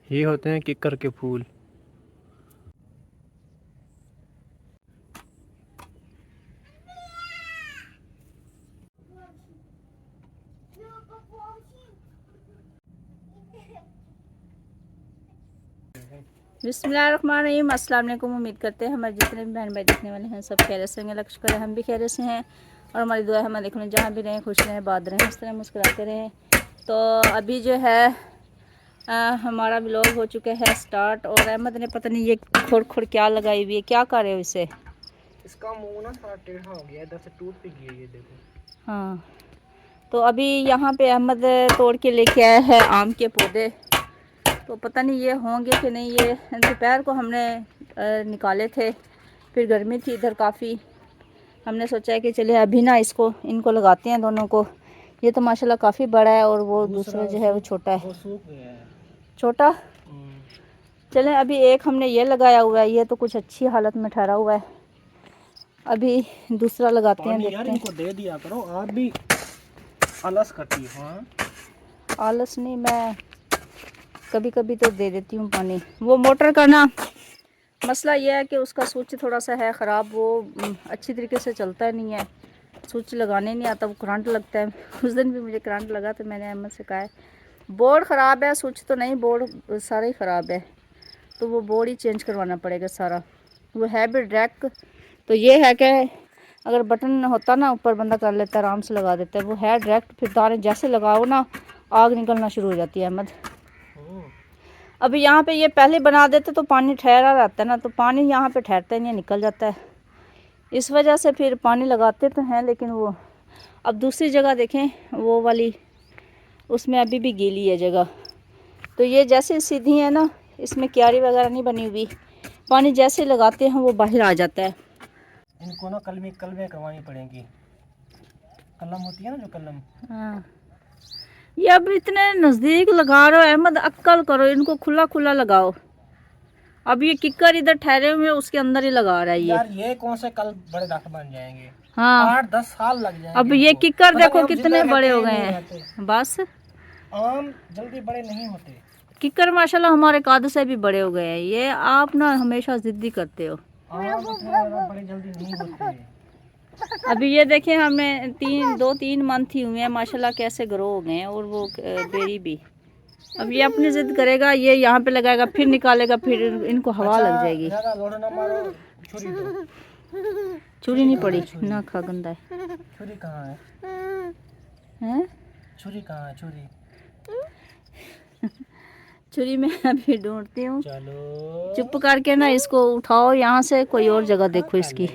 ये होते हैं किक्कर के फूल। बिस्मिल्लाहिर्रहमानिर्रहीम। अस्सलाम वालेकुम। उम्मीद करते हैं हमारे जितने भी बहन भाई देखने वाले हैं सब खैरियत से होंगे। लक्ष्य करें हम भी खैरियत से हैं और हमारी दुआ है हम देखने जहाँ भी रहें खुश रहें, बात रहें, इस तरह मुस्कुराते रहें। तो अभी जो है हमारा व्लॉग हो चुका है स्टार्ट और अहमद ने पता नहीं ये खोड़ खोड़ क्या लगाई हुई है, क्या कर रहे हो इसे? इसका मुंह ना थोड़ा टेढ़ा हो गया है, इधर से टूट भी गया, ये देखो। हाँ, तो अभी यहाँ पे अहमद तोड़ के लेके आया है आम के पौधे। तो पता नहीं ये होंगे कि नहीं। ये दोपहर को हमने निकाले थे, फिर गर्मी थी इधर काफ़ी। हमने सोचा है कि चलिए अभी ना इनको लगाते हैं दोनों को। ये तो माशाल्लाह काफ़ी बड़ा है और वो दूसरा जो है वो छोटा है, छोटा। चलें अभी एक हमने ये लगाया हुआ है, ये तो कुछ अच्छी हालत में ठहरा हुआ है। अभी दूसरा लगाते हैं, देखते हैं। इनको दे दिया करो, आप भी आलस करती हो। हाँ, आलस नहीं, मैं कभी कभी तो दे देती हूँ पानी। वो मोटर का ना मसला ये है कि उसका स्विच थोड़ा सा है ख़राब, वो अच्छी तरीके से चलता नहीं है। स्विच लगाने नहीं आता, वो करंट लगता है। उस दिन भी मुझे करंट लगा तो मैंने अहमद से कहा है बोर्ड ख़राब है, स्विच तो नहीं, बोर्ड सारा ही ख़राब है, तो वो बोर्ड ही चेंज करवाना पड़ेगा सारा। वो है भी डायरेक्ट, तो ये है कि अगर बटन होता ना ऊपर बंदा कर लेता, आराम से लगा देता है। वो है डायरेक्ट, फिर तारें जैसे लगाओ ना आग निकलना शुरू हो जाती है अहमद। अभी यहाँ पे ये पहले बना देते तो पानी ठहरा रहता है ना, तो पानी यहाँ पे ठहरता नहीं, निकल जाता है। इस वजह से फिर पानी लगाते तो हैं, लेकिन वो अब दूसरी जगह देखें वो वाली, उसमें अभी भी गीली है जगह। तो ये जैसे सीधी है ना, इसमें क्यारी वगैरह नहीं बनी हुई, पानी जैसे लगाते हैं वो बाहर आ जाता है। इनको ना कलमें करवानी पड़ेंगी। कलम होती है ना, जो कलम। हाँ, ये अब इतने नज़दीक लगा रहे हो अहमद, अक्कल करो, इनको खुला खुला लगाओ। अब ये किक्कर इधर ठहरे हुए उसके अंदर ही लगा रहा है ये। यार ये कौन से कल बड़े दरख्त बन जाएंगे? हाँ, 8-10 साल लग जाएंगे। अब ये किक्कर देखो हम कितने जिंदा बड़े रहते हो हैं, गए नहीं हैं। रहते। बस आम जल्दी बड़े नहीं होते। किक्कर माशाल्लाह हमारे कद से भी बड़े हो गए हैं। ये आप ना हमेशा जिद्दी करते हो। आम बड़े जल्दी नहीं होते। अभी ये देखें हमने 2-3 मंथ ही हुए हैं माशाल्लाह कैसे ग्रो हो गए हैं, और वो बेरी भी। अब ये अपनी जिद करेगा, ये यहाँ पे लगाएगा फिर निकालेगा, फिर इनको हवा लग जाएगी। छुरी नहीं पड़ी ना, खा गंदा है। छुरी कहाँ है? हैं? छुरी कहाँ है? छुरी छुरी मैं अभी ढूंढती हूँ। चलो चुप करके ना इसको उठाओ यहाँ से, कोई और जगह देखो इसकी।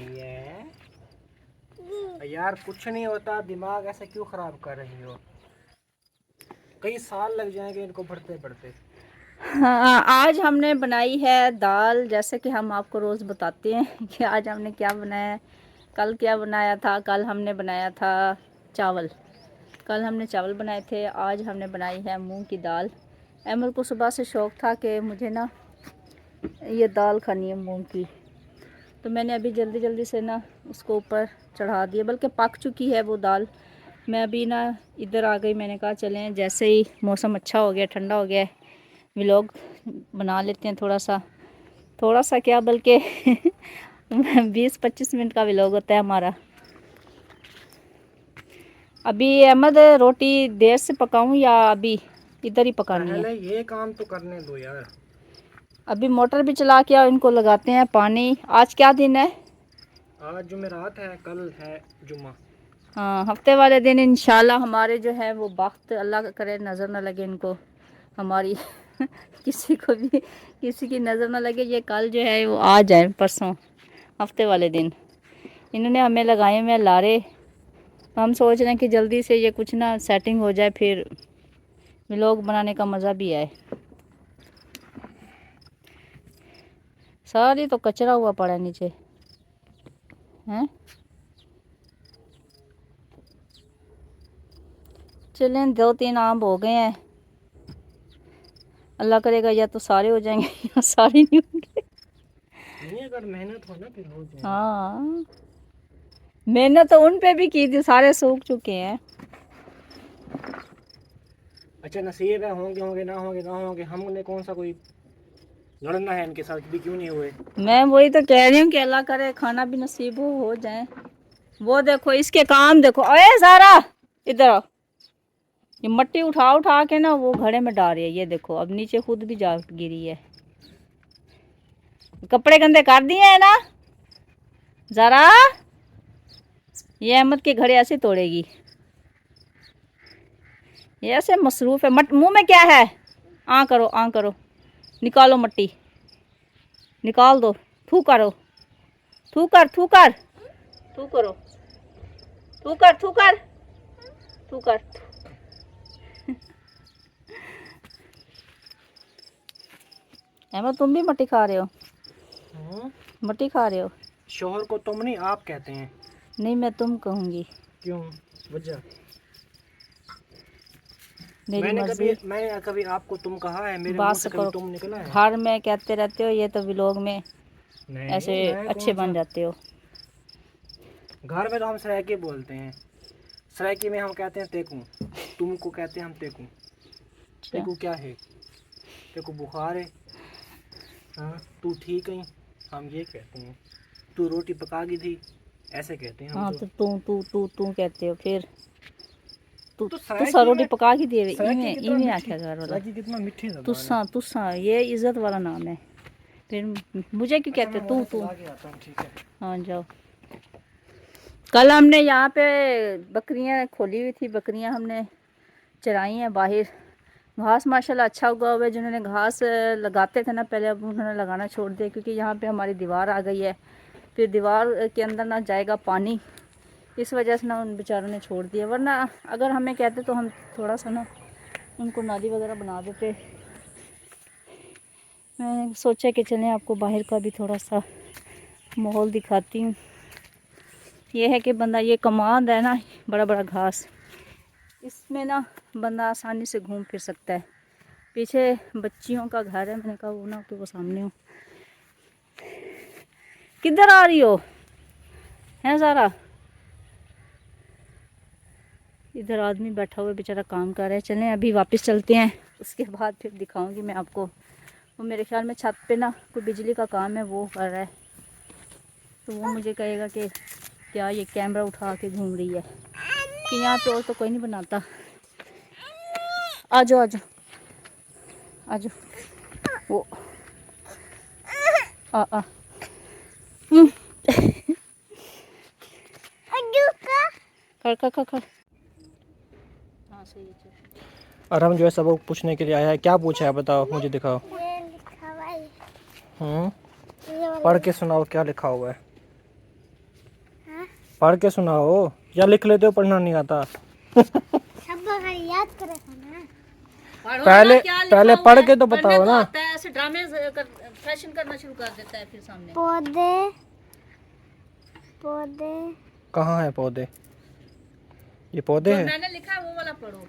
यार कुछ नहीं होता, दिमाग ऐसे क्यों खराब कर रही हो? कई साल लग जाएंगे इनको बढ़ते बढ़ते। हाँ, आज हमने बनाई है दाल, जैसे कि हम आपको रोज़ बताते हैं कि आज हमने क्या बनाया है। कल क्या बनाया था? कल हमने बनाया था चावल। कल हमने चावल बनाए थे, आज हमने बनाई है मूंग की दाल। अहमद को सुबह से शौक़ था कि मुझे ना ये दाल खानी है मूंग की, तो मैंने अभी जल्दी जल्दी से ना उसको ऊपर चढ़ा दिया, बल्कि पक चुकी है वो दाल। मैं अभी ना इधर आ गई, मैंने कहा चलें जैसे ही मौसम अच्छा हो गया, ठंडा हो गया, व्लॉग बना लेते हैं थोड़ा सा क्या, बल्कि 20-25 मिनट का व्लॉग होता है हमारा। अभी अहमद रोटी देर से पकाऊं या अभी इधर ही पकानी है? पहले ये काम तो करने दो यार। अभी मोटर भी चला के इनको लगाते हैं पानी। आज क्या दिन है? आज जुमेरात है, कल है जुम्मा। हाँ, हफ्ते वाले दिन इंशाल्लाह हमारे जो है वो वक्त, अल्लाह करे नज़र ना लगे इनको हमारी किसी को भी किसी की नज़र ना लगे। ये कल जो है वो आ जाए, परसों हफ्ते वाले दिन। इन्होंने हमें लगाए हुए लारे, हम सोच रहे हैं कि जल्दी से ये कुछ ना सेटिंग हो जाए, फिर व्लॉग बनाने का मज़ा भी आए। सारी तो कचरा हुआ पड़ा है नीचे हैं। चलें 2-3 आम हो गए हैं, अल्लाह करेगा या तो सारे हो जाएंगे या सारे नहीं होंगे। नहीं, अगर मेहनत हो ना फिर हो जाएगा। हाँ, मैंने तो उन पे भी की थी, सारे सूख चुके हैं। अच्छा नसीब है, होंगे होंगे ना होंगे ना होंगे, हमने कौन सा कोई लड़ना है इनके साथ भी, क्यों नहीं हुए। मैं वही तो कह रही हूँ कि अल्लाह करे खाना भी नसीब हो जाए। वो देखो इसके काम देखो, अरे सारा इधर आओ। ये मट्टी उठा उठा के ना वो घड़े में डाल रही है, ये देखो अब नीचे खुद भी जा गिरी है। कपड़े गंदे कर दिए है ना जरा। ये अहमद के घड़े ऐसे तोड़ेगी, ये ऐसे मसरूफ है। मुंह में क्या है, आ करो निकालो मट्टी निकाल दो, थू करो थू कर थू कर थू करो थू कर थू कर थू कर। अहमद तुम भी मट्टी खा रहे हो, मट्टी खा रहे हो। शोहर को तुम नहीं आप कहते हैं। नहीं मैं तुम कहूँगी। क्यों वजह? मेरी मर्जी। मैंने कभी आपको तुम कहा है? मेरे मुंह बात से करो, कभी तुम निकला है? घर में कहते रहते हो, ये तो व्लॉग में नहीं, ऐसे मैं अच्छे कौन बन जाते हो। घर में तो हम सरायकी बोलते हैं, सरायकी में हम कहते हैं तेकू, तुमको कहते हैं हम तेकू। तेकू क्या है? तेकू बुखार है, हाँ तू ठीक है, हम ये कहते हैं। तू रोटी पका गई थी, ऐसे कहते हैं हम। हाँ तो तू कहते हो फिर। तू तो तुसा रोटी पका के दे सरायकी इवें आख्या घर वाला। सरायकी कितना मीठी ज़बान है। तुसा ये इज्जत वाला नाम है। फिर मुझे क्यों कहते मैं तू मोटर तू। चला के आता हूँ, ठीक है। हाँ जाओ। कल हमने यहाँ पे बकरियाँ खोली हुई थी, बकरियाँ हमने चराई हैं बाहर। घास माशाल्लाह अच्छा उगा हुआ है। जिन्होंने घास लगाते थे ना पहले, अब उन्होंने लगाना छोड़ दिया क्योंकि यहाँ पे हमारी दीवार आ गई है। फिर दीवार के अंदर ना जाएगा पानी, इस वजह से ना उन बेचारों ने छोड़ दिया। वरना अगर हमें कहते तो हम थोड़ा सा ना उनको नाली वगैरह बना देते। मैं सोचा कि चलें आपको बाहर का भी थोड़ा सा माहौल दिखाती हूँ। ये है कि बंदा ये कमाद है ना, बड़ा बड़ा घास, इसमें ना बंदा आसानी से घूम फिर सकता है। पीछे बच्चियों का घर है, मैंने कहा वो ना तो वो सामने हो। किधर आ रही हो है ज़ारा? इधर आदमी बैठा हुआ बेचारा काम कर रहा है। चलें अभी वापस चलते हैं, उसके बाद फिर दिखाऊंगी मैं आपको। वो मेरे ख्याल में छत पे ना कोई बिजली का काम है वो कर रहा है, तो वो मुझे कहेगा कि क्या ये कैमरा उठा के घूम रही है, कि यहाँ पे और तो कोई नहीं बनाता। आ जाओ आ जाओ आ जाओ। वो आ कर। हाँ सही है। और हम जो है सबक पूछने के लिए आया है। क्या पूछा है बताओ, मुझे दिखाओ। पढ़ के सुनाओ, क्या लिखा हुआ है? पढ़ के सुनाओ, या लिख लेते हो, पढ़ना नहीं आता? याद करे ना। पहले पढ़ के तो बताओ ना। ऐसे ड्रामे फैशन करना शुरू कर देता है फिर सामने। पौधे पौधे कहाँ है पौधे? ये पौधे है? मैंने लिखा है वो वाला पढ़ो।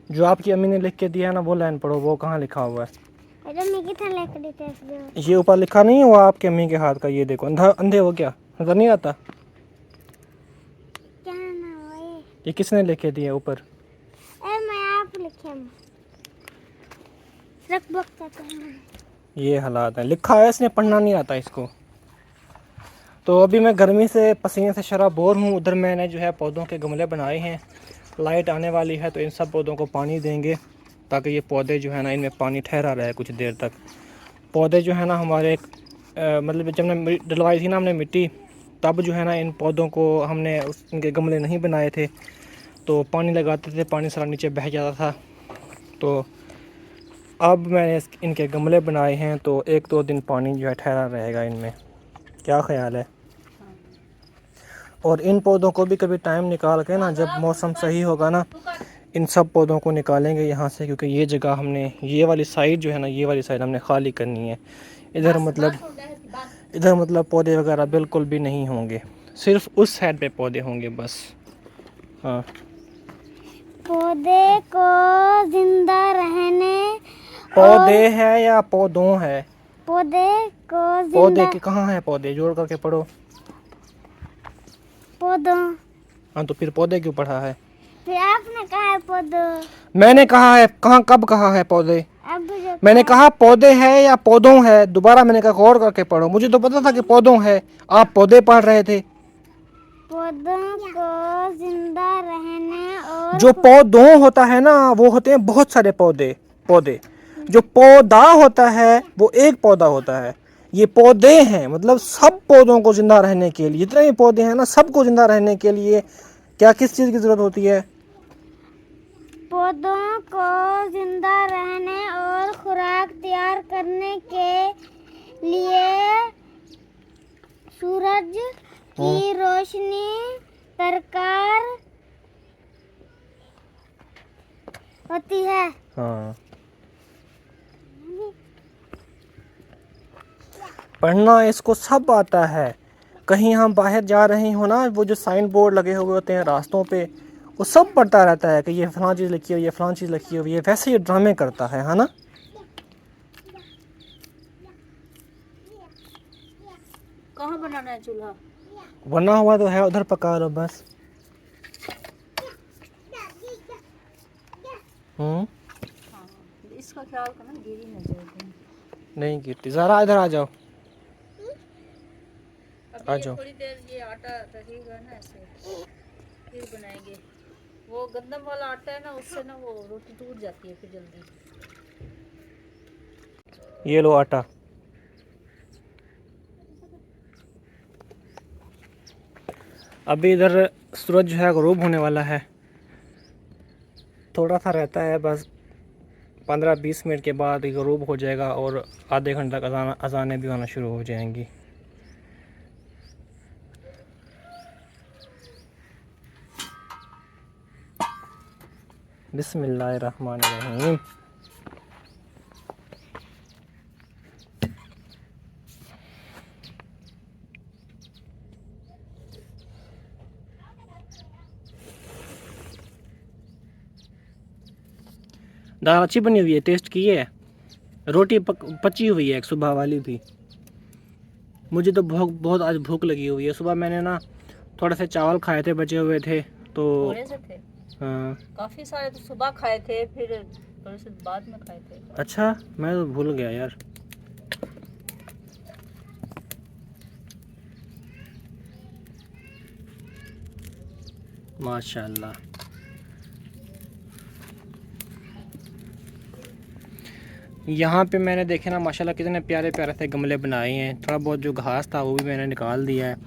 जो आपकी अम्मी ने लिख के दिया है ना वो लाइन पढ़ो। वो कहाँ लिखा हुआ है? ये ऊपर लिखा नहीं है वो आपके अम्मी के हाथ का? ये देखो, अंधे हो क्या, नजर नहीं आता? क्या ना ये किसने लिख के दिया ऊपर? मैं आप लिखे ये हालात है, लिखा है इसने, पढ़ना नहीं आता इसको। तो अभी मैं गर्मी से पसीने से शराब बोर हूँ। उधर मैंने जो है पौधों के गमले बनाए हैं। लाइट आने वाली है तो इन सब पौधों को पानी देंगे ताकि ये पौधे जो है ना इनमें पानी ठहरा रहे कुछ देर तक। पौधे जो है ना हमारे मतलब जब हमने डलवाई थी ना हमने मिट्टी, तब जो है ना इन पौधों को हमने इनके गमले नहीं बनाए थे, तो पानी लगाते थे, पानी सारा नीचे बह जाता था। तो अब मैंने इनके गमले बनाए हैं तो 1-2 दिन पानी जो है ठहरा रहेगा इनमें। क्या ख्याल है? और इन पौधों को भी कभी टाइम निकाल के ना, जब मौसम सही होगा ना, इन सब पौधों को निकालेंगे यहाँ से, क्योंकि ये जगह हमने, ये वाली साइड जो है ना, ये वाली साइड हमने खाली करनी है। इधर मतलब पौधे वगैरह बिल्कुल भी नहीं होंगे, सिर्फ उस साइड पे पौधे होंगे बस। हाँ, पौधे को जिंदा रहने, पौधे है या पौधों है? पौधे को पौधे के कहाँ है? पौधे जोड़ करके पढ़ो। पौधों। हाँ तो फिर पौधे क्यों पढ़ा है? फिर आपने कहा है पौधों। मैंने कहा है, कहाँ कब कहा है पौधे? अब जो मैंने कहा पौधे है या पौधों है? दोबारा मैंने कहा गौर करके पढ़ो, मुझे तो पता था कि पौधों है, आप पौधे पढ़ रहे थे। पौधों को जिंदा रहने और जो पौधों होता है ना, वो होते हैं बहुत सारे पौधे। पौधे जो पौधा होता है वो एक पौधा होता है। ये पौधे हैं, मतलब सब पौधों को जिंदा रहने के लिए, जितने भी पौधे हैं ना, सबको जिंदा रहने के लिए क्या किस चीज़ की ज़रूरत होती है? पौधों को जिंदा रहने और खुराक तैयार करने के लिए सूरज की रोशनी दरकार होती है। हाँ, पढ़ना इसको सब आता है। कहीं हम बाहर जा रहे हो ना, वो जो साइन बोर्ड लगे हुए होते हैं रास्तों पे, वो सब पढ़ता रहता है कि ये फलां चीज़ लिखी हो, ये फलां चीज़ लिखी हो, ये वैसे ही ड्रामे करता है ना। कहाँ बनाना है चूल्हा? बना हुआ तो है, उधर पका लो बस। हाँ, इसका ख्याल करना गिरी न जाए कहीं। नहीं गिरती। ज़रा इधर आ जाओ, अभी आ ये जाओ। थोड़ी देर ये आटा रहेगा ना ऐसे, फिर बनाएंगे। वो गंदम वाला आटा है ना, उससे ना वो रोटी टूट जाती है फिर जल्दी। ये लो आटा। अभी इधर सूरज जो है ग़ुरूब होने वाला है, थोड़ा सा रहता है बस। 15-20 मिनट के बाद ये ग़ुरूब हो जाएगा और आधे घंटे तक अज़ानें भी आना शुरू हो जाएंगी। बिस्मिल्लाहिर्रहमानिर्रहीम। दाल अच्छी बनी हुई है, टेस्ट की है। रोटी पची हुई है, एक सुबह वाली भी। मुझे तो बहुत आज भूख लगी हुई है। सुबह मैंने ना थोड़े से चावल खाए थे, बचे हुए थे तो। थोड़े से थे? हाँ। काफी सारे तो सुबह खाए थे, फिर थोड़े से बाद में खाए थे। अच्छा, मैं तो भूल गया यार। माशाल्लाह। यहाँ पे मैंने देखे ना माशाल्लाह कितने प्यारे प्यारे से गमले बनाए हैं। थोड़ा बहुत जो घास था वो भी मैंने निकाल दिया है।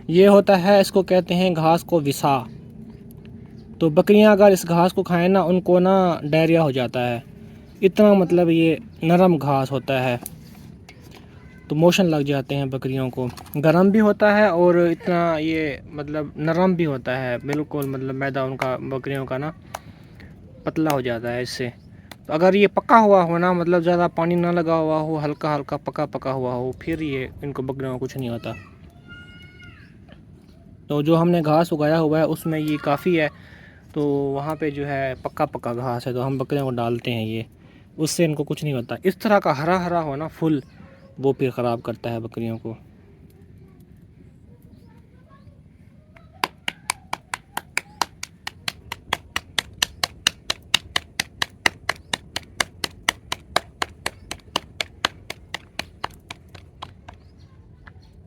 ये होता है, इसको कहते हैं घास को विसा। तो बकरियाँ अगर इस घास को खाएं ना, उनको ना डायरिया हो जाता है। इतना मतलब ये नरम घास होता है, तो मोशन लग जाते हैं बकरियों को। गर्म भी होता है और इतना ये मतलब नरम भी होता है, बिल्कुल मतलब मैदा उनका बकरियों का ना पतला हो जाता है इससे। तो अगर ये पका हुआ हो ना, मतलब ज़्यादा पानी ना लगा हुआ हो, हल्का हल्का पका पका हुआ हो, फिर ये इनको बकरियों को कुछ नहीं होता। तो जो हमने घास उगाया हुआ है उसमें ये काफ़ी है। तो वहाँ पे जो है पक्का पक्का घास है, तो हम बकरियों को डालते हैं ये, उससे इनको कुछ नहीं होता। इस तरह का हरा हरा हो ना फुल, वो फिर ख़राब करता है बकरियों को।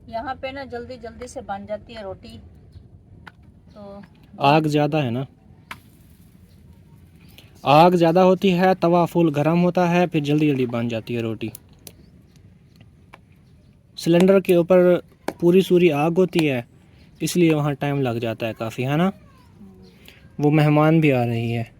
यहाँ पे ना जल्दी जल्दी से बन जाती है रोटी, तो आग ज़्यादा है ना, आग ज़्यादा होती है, तवा फुल गर्म होता है, फिर जल्दी जल्दी बन जाती है रोटी। सिलेंडर के ऊपर पूरी सूरी आग होती है, इसलिए वहाँ टाइम लग जाता है काफ़ी, है ना। वो मेहमान भी आ रही है।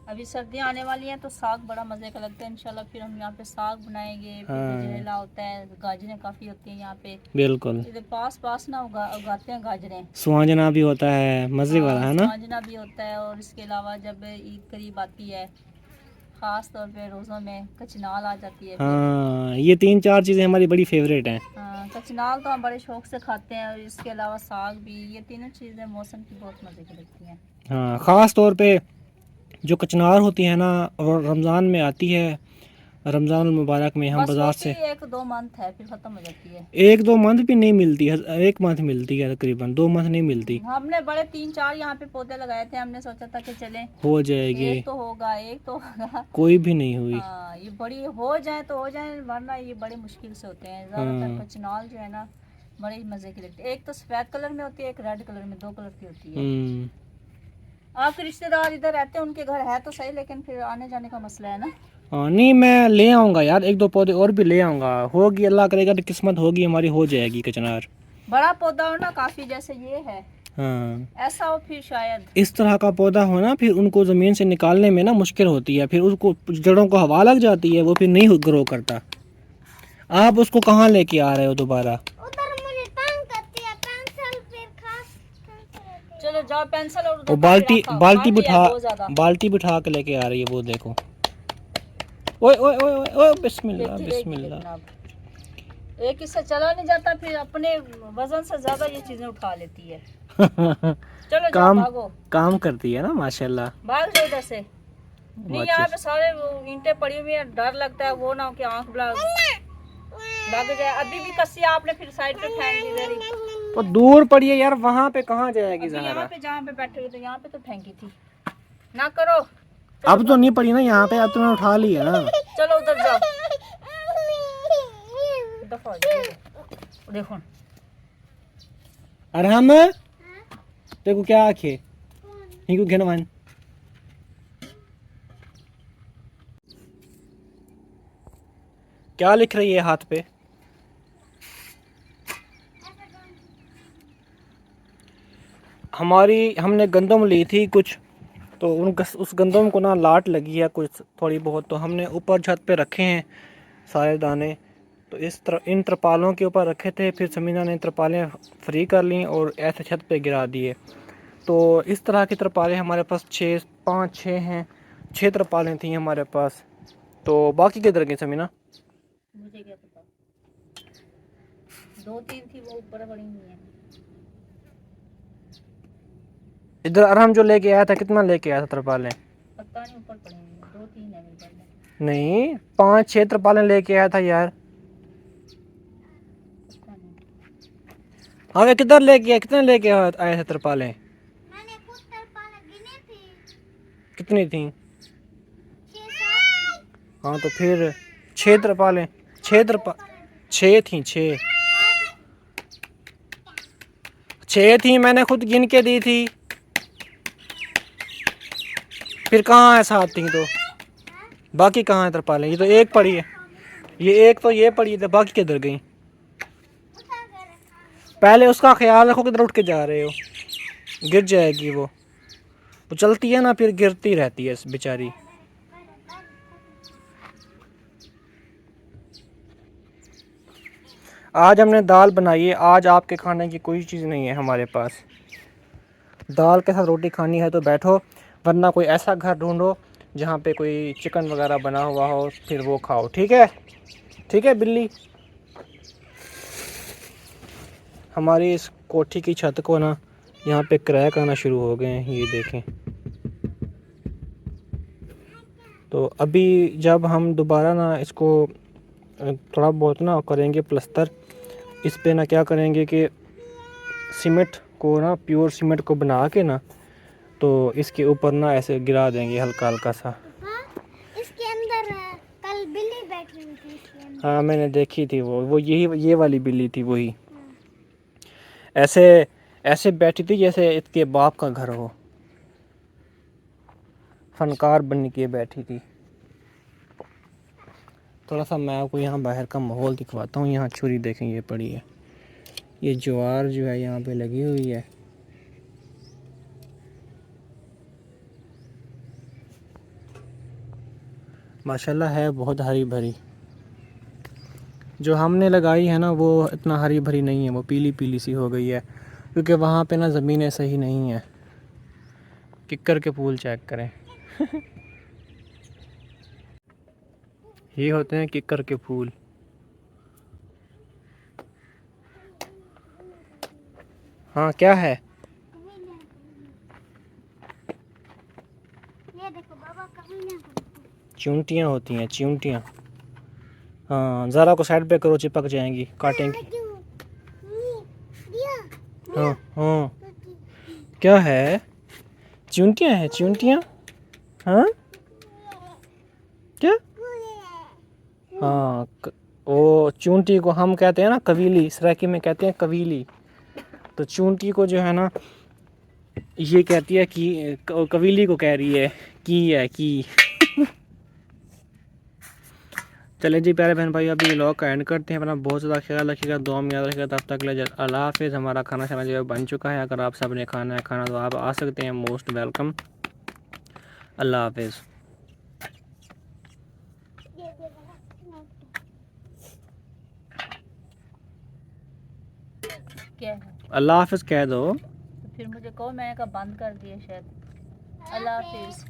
अभी सर्दियाँ आने वाली हैं तो साग बड़ा मज़े का लगता है। इंशाल्लाह फिर हम यहाँ पे साग बनाएंगे। फिर हाँ। गजरेला होता है, गाजरें काफ़ी होती हैं यहाँ पे। बिल्कुल। इधर पास पास ना उगाते हैं गाजरें। सुहाजना भी होता है, मज़े वाला है ना। स्वांजना भी होता है, और इसके अलावा जब ईद करीब आती है, ख़ास तौर पे रोज़ों में कचनाल आ जाती है। हाँ, ये 3-4 चीज़ें हमारी बड़ी फेवरेट हैं। हाँ, कचनाल तो हम बड़े शौक से खाते हैं, और इसके अलावा साग भी। ये तीनों चीज़ें मौसम की बहुत मज़े की लगती हैं। हाँ, ख़ास तौर पे जो कचनार होती है ना, और रमज़ान में आती है, रमज़ान मुबारक में हम बस बाज़ार होती से 1-2 मंथ है, फिर खत्म हो जाती है। 1-2 मंथ भी नहीं मिलती है, 1 मंथ मिलती है तकरीबन, 2 मंथ नहीं मिलती। हमने बड़े 3-4 यहाँ पे पौधे लगाए थे, हमने सोचा था कि चलें हो जाएगी, एक तो होगा, एक तो होगा। कोई भी नहीं हुई। हाँ, ये बड़ी हो जाए तो हो जाए, वरना ये बड़े मुश्किल से होते हैं। ज़्यादातर हाँ। कचनाल जो है ना, बड़े ही मज़े की लगती है। एक तो सफ़ेद कलर में होती है, एक रेड कलर में, 2 कलर की होती है। हम्म। आपके रिश्तेदार इधर रहते हैं, उनके घर है तो सही, लेकिन फिर आने जाने का मसला है ना। हाँ नहीं, मैं ले आऊँगा यार, 1-2 पौधे और भी ले आऊँगा, होगी अल्लाह करेगा तो किस्मत होगी हमारी, हो जाएगी कचनार। बड़ा पौधा हो ना काफ़ी, जैसे ये है, हाँ, ऐसा हो फिर शायद। इस तरह का पौधा हो ना, फिर उनको ज़मीन से निकालने में ना मुश्किल होती है, फिर उसको जड़ों को हवा लग जाती है, वो फिर नहीं ग्रो करता। आप उसको कहाँ लेके आ रहे हो दोबारा? उधर मुझे तंग करती है पेंसिल, फिर खास चलो जाओ पेंसिल और वो उधर बाल्टी रखा, बाल्टी मार लिया बिठा बहुत ज़्यादा। बाल्टी बिठा के लेके आ रही है, वो देखो। ओए ओए ओए ओए ओए, बिस्मिल्लाह देखती रहेगी बिस्मिल्लाह। लेकिन अब एक इससे चला नहीं जाता, फिर अपने वजन से ज्यादा ये चीजें उठा लेती है। चलो जाओ, काम भागो, काम करती है ना माशाल्लाह। भाग जाओ इधर से। नहीं, अच्छा। यहाँ पे सारे वो ईंटें पड़ी हुई है, डर लगता है वो ना हो कि आंख लग जाए। अभी भी कस्सी आपने फिर साइड पे फेंक दी इधर ही। वो दूर पड़ी है यार, वहाँ पे कहाँ जाएगी अभी ज़हरा? यहाँ पे जहाँ पे बैठे हुए थे, यहाँ पे तो फेंकी थी ना, करो। अब तो नहीं पड़ी ना यहाँ पे, अब तो मैंने उठा ली है ना। चलो उधर जाओ, दफा हो जाओ। देखो अरहम, देखो क्या आखे हिंकू घेनवान। क्या लिख रही है हाथ पे? हमने गंदम ली थी कुछ, तो उस गंदम को ना लाट लगी है कुछ थोड़ी बहुत, तो हमने ऊपर छत पे रखे हैं सारे दाने। तो इन तरपालों के ऊपर रखे थे, फिर समीना ने तरपालें फ्री कर ली और ऐसे छत पे गिरा दिए। तो इस तरह की तरपालें हमारे पास 5-6 हैं, 6 तरपालें थी हमारे पास। तो बाकी किधर गई समीना? मुझे क्या पता, 2-3 थी वो ऊपर पड़ी हुई है। इधर अरहम जो लेके आया था, कितना लेके आया था तरपालें? पता नहीं, ऊपर पड़ी हुई है, 2-3 है मेरे पास में। नहीं, 5-6 तरपालें लेके आया था यार। पता नहीं। हाँ, वे किधर लेके आया, कितने लेके आए थे तरपालें? मैंने खुद तरपालें गिनी थी, कितनी थी? 6-7। हाँ तो फिर 6 तरपालें, 6 थी, 6 थी, मैंने खुद गिन के दी थी। फिर कहाँ है 7 थी तो? बाकी कहाँ है तरपालें? ये तो एक पड़ी है, ये एक तो ये पड़ी है, बाकी किधर गई? पहले उसका ख्याल रखो, किधर उठ के जा रहे हो, गिर जाएगी वो चलती है ना, फिर गिरती रहती है बेचारी। आज हमने दाल बनाई है, आज आपके खाने की कोई चीज़ नहीं है हमारे पास। दाल के साथ रोटी खानी है तो बैठो, वरना कोई ऐसा घर ढूंढो जहाँ पे कोई चिकन वगैरह बना हुआ हो, फिर वो खाओ। ठीक है, ठीक है बिल्ली। हमारी इस कोठी की छत को ना यहाँ पे क्रैक आना शुरू हो गए हैं, ये देखें। तो अभी जब हम दोबारा ना इसको थोड़ा बहुत ना करेंगे प्लस्तर, इस पे ना क्या करेंगे कि सीमेंट को ना, प्योर सीमेंट को बना के ना, तो इसके ऊपर ना ऐसे गिरा देंगे हल्का हल्का सा। हाँ, इसके अंदर कल बिल्ली बैठी हुई थी इसके अंदर। हाँ मैंने देखी थी, वो ये वाली बिल्ली थी वही। ऐसे ऐसे बैठी थी जैसे इसके बाप का घर हो, फनकार बन के बैठी थी। थोड़ा सा मैं आपको यहाँ बाहर का माहौल दिखवाता हूँ। यहाँ छुरी देखें, ये पड़ी है, ये ज्वार जो है यहाँ पे लगी हुई है। माशाल्लाह है बहुत हरी भरी। जो हमने लगाई है ना वो इतना हरी भरी नहीं है, वो पीली पीली सी हो गई है, क्योंकि वहाँ पे ना ज़मीनें सही नहीं है। किक्कर के फूल चेक करें ये होते हैं किक्कर के फूल। हाँ क्या है? ये देखो बाबा, कभी नहीं। चूंटियाँ होती हैं, चूंटियाँ। हाँ ज़रा को साइड पे करो, चिपक जाएंगी, काटेंगी। हाँ हाँ क्या है, चूंटियाँ हैं, चूंटियाँ। हाँ क्या, हाँ वो चूंटी को हम कहते हैं ना कवीली, सराइकी में कहते हैं कवीली। तो चूंटी को जो है ना ये कहती है कि कवीली को कह रही है की। चले जी प्यारे बहन भाई, अभी व्लॉग का एंड करते हैं। अपना बहुत ज़्यादा ख्याल रखिएगा, दुआ में याद रखिएगा। तब तक के लिए अल्लाह हाफिज़। हमारा खाना शाना जो है बन चुका है, अगर आप सब ने खाना है खाना तो आप आ सकते हैं, मोस्ट वेलकम। अल्लाह हाफिज़। क्या है? अल्लाह हाफिज़ कह दो। तो फिर मुझे कहो, मैंने कहा बंद कर दिया शायद। अल्लाह हाफिज़।